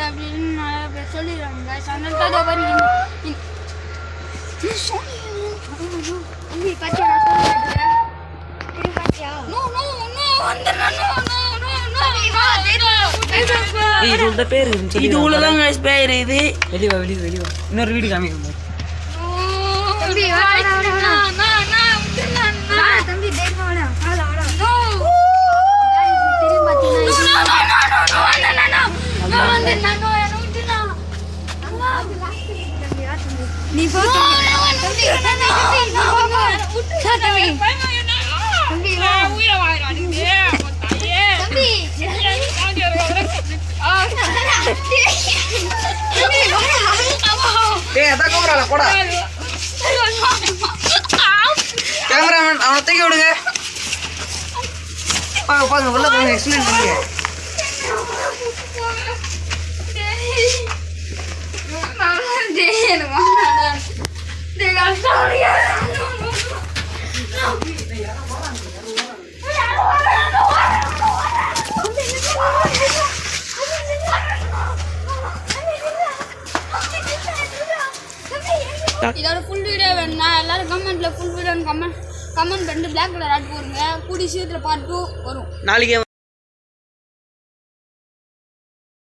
அப்படின்னு நான் சொல்லிடுறாங்க அதனால தான் அதோ மாதிரி இது உள்ளதான் பேர் இது வெளிவா இன்னொரு வீடு காமிக்க நீ கேமராமேன் அவனை தூக்கி விடுங்க பாருங்க உள்ள போங்க எக்ஸ்பிளைன் பண்ணுங்க இதோட ஃபுல் வீடியோ வேணும்னா எல்லாரும் கமெண்ட்ல ஃபுல் வீடியோ கமெண்ட் பண்ணிட்டு பிளாக் கலர் ஆட் போடுங்க கூடி சீக்கிரம் பார்ட் 2 வரும் நாளைக்கே